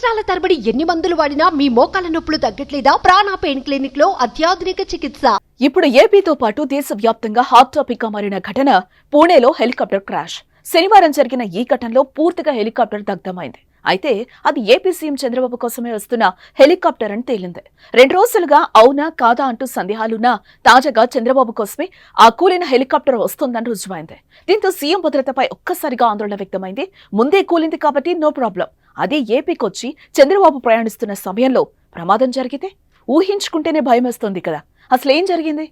సంవత్సరాల తరబడి ఎన్ని మందులు వాడినా మీ మోకాల నొప్పులు తగ్గట్లేదా? ప్రాణ పెయిన్ క్లినిక్ లో అత్యాధునిక చికిత్స. ఇప్పుడు ఏపీతో పాటు దేశవ్యాప్తంగా హాట్ టాపిక్ గా మారిన ఘటన పూణేలో హెలికాప్టర్ క్రాష్. శనివారం జరిగిన ఈ ఘటనలో పూర్తిగా హెలికాప్టర్ దగ్ధమైంది. అయితే అది ఏపీ సీఎం చంద్రబాబు కోసమే వస్తున్న హెలికాప్టర్ అని తేలింది. 2 రోజులుగా అవునా కాదా అంటూ సందేహాలున్నా తాజాగా చంద్రబాబు కోసమే ఆ కూలిన హెలికాప్టర్ వస్తుందని రుజువైంది. దీంతో సీఎం భద్రతపై ఒక్కసారిగా ఆందోళన వ్యక్తమైంది. ముందే కూలింది కాబట్టి నో ప్రాబ్లం. అదే ఏపీకొచ్చి చంద్రబాబు ప్రయాణిస్తున్న సమయంలో ప్రమాదం జరిగితే ఊహించుకుంటేనే భయమేస్తోంది కదా. అసలేం జరిగింది?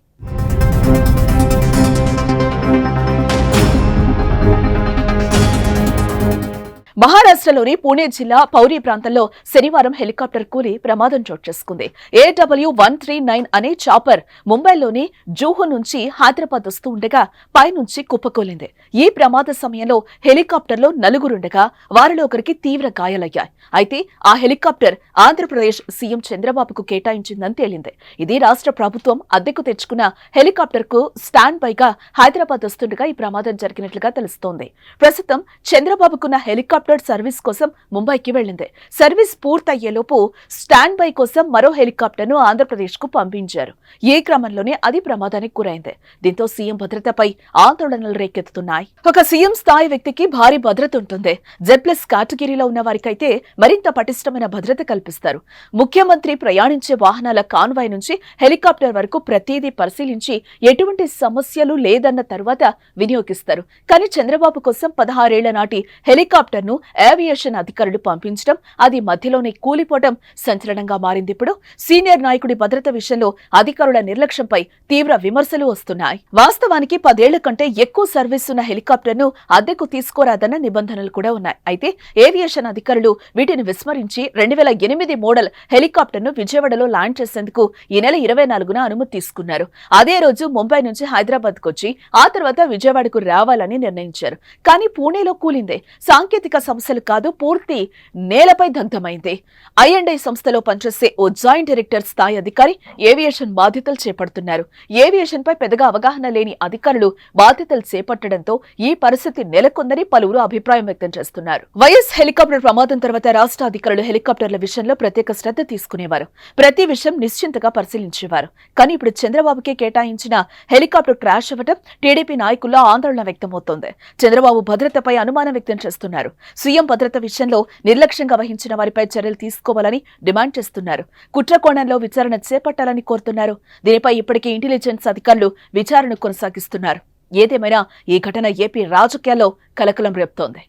మహారాష్ట్రలోని పూణే జిల్లా పౌరి ప్రాంతంలో శనివారం హెలికాప్టర్ కూలి ప్రమాదం చోటు చేసుకుంది. AW139 అనే చాపర్ ముంబైలోని జూహు నుంచి హైదరాబాద్ వస్తూ ఉండగా పైనుంచి కుప్పకూలింది. ఈ ప్రమాద సమయంలో హెలికాప్టర్లో 4 ఉండగా వారిలో ఒకరికి తీవ్ర గాయాలయ్యాయి. అయితే ఆ హెలికాప్టర్ ఆంధ్రప్రదేశ్ సీఎం చంద్రబాబుకు కేటాయించిందని తేలింది. ఇది రాష్ట్ర ప్రభుత్వం అద్దెకు తెచ్చుకున్న హెలికాప్టర్ కు స్టాండ్ బైగా హైదరాబాద్ వస్తుండగా ఈ ప్రమాదం జరిగినట్లుగా తెలుస్తోంది. ప్రస్తుతం చంద్రబాబుకున్న హెలికాప్టర్ సర్వీస్ కోసం ముంబైకి వెళ్లింది. సర్వీస్ పూర్తయ్యేలోపు స్టాండ్ బై కోసం మరో హెలికాప్టర్ ను ఆంధ్రప్రదేశ్ కు పంపించారు. ఈ క్రమంలోనే అది ప్రమాదానికి గురైంది. దీంతో సీఎం భద్రతపై ఆందోళనలు రేకెత్తుతున్నాయి. ఒక సీఎం స్థాయి వ్యక్తికి భారీ భద్రత ఉంటుంది. Z+ కేటగిరీలో ఉన్న వారికైతే మరింత పటిష్టమైన భద్రత కల్పిస్తారు. ముఖ్యమంత్రి ప్రయాణించే వాహనాల కాన్వాయ్ నుంచి హెలికాప్టర్ వరకు ప్రతిదీ పరిశీలించి ఎటువంటి సమస్యలు లేదన్న తర్వాత వినియోగిస్తారు. కానీ చంద్రబాబు కోసం 16 ఏళ్ల నాటి హెలికాప్టర్ ను ఏవియేషన్ అధికారులు పంపించడం, అది మధ్యలోనే కూలిపోవడం సంచలనంగా మారింది. ఇప్పుడు సీనియర్ నాయకుడి భద్రత విషయంలో అధికారుల నిర్లక్ష్యంపై తీవ్ర విమర్శలు వస్తున్నాయి. వాస్తవానికి 10 ఏళ్ల కంటే ఎక్కువ సర్వీస్ ఉన్న హెలికాప్టర్ ను అద్దెకు తీసుకోరాదన్న నిబంధనలు కూడా ఉన్నాయి. అయితే ఏవియేషన్ అధికారులు వీటిని విస్మరించి 2008 మోడల్ హెలికాప్టర్ ను విజయవాడలో ల్యాండ్ చేసేందుకు ఈ నెల 24న అనుమతి తీసుకున్నారు. అదే రోజు ముంబై నుంచి హైదరాబాద్ కొచ్చి ఆ తర్వాత విజయవాడకు రావాలని నిర్ణయించారు. కానీ పూణేలో కూలిందే. సాంకేతిక సమస్యలు కాదు, పూర్తి నేలపై దగ్ధమైంది. I&I సంస్థలో పనిచేసే ఓ జాయింట్ డైరెక్టర్ స్థాయి అధికారి ఏవియేషన్ బాధ్యతలు చేపడుతున్నారు. ఏవియేషన్ పై పెద్దగా అవగాహన లేని అధికారులు బాధ్యతలు చేపట్టడంతో ఈ పరిస్థితి నెలకొందని పలువురు అభిప్రాయం వ్యక్తం చేస్తున్నారు. వైఎస్ హెలికాప్టర్ ప్రమాదం తర్వాత రాష్ట్ర అధికారులు హెలికాప్టర్ల విషయంలో ప్రత్యేక శ్రద్ధ తీసుకునేవారు. ప్రతి విషయం నిశ్చింతగా పరిశీలించేవారు. కానీ ఇప్పుడు చంద్రబాబుకే కేటాయించిన హెలికాప్టర్ క్రాష్ అవ్వడం టీడీపీ నాయకుల్లో ఆందోళన వ్యక్తమవుతోంది. చంద్రబాబు భద్రతపై అనుమానం వ్యక్తం చేస్తున్నారు. సీఎం భద్రత విషయంలో నిర్లక్ష్యంగా వహించిన వారిపై చర్యలు తీసుకోవాలని డిమాండ్ చేస్తున్నారు. కుట్ర కోణంలో విచారణ చేపట్టాలని కోరుతున్నారు. దీనిపై ఇప్పటికే ఇంటెలిజెన్స్ అధికారులు విచారణ కొనసాగిస్తున్నారు. ఏదేమైనా ఈ ఘటన ఏపీ రాజకీయాల్లో కలకలం రేపుతోంది.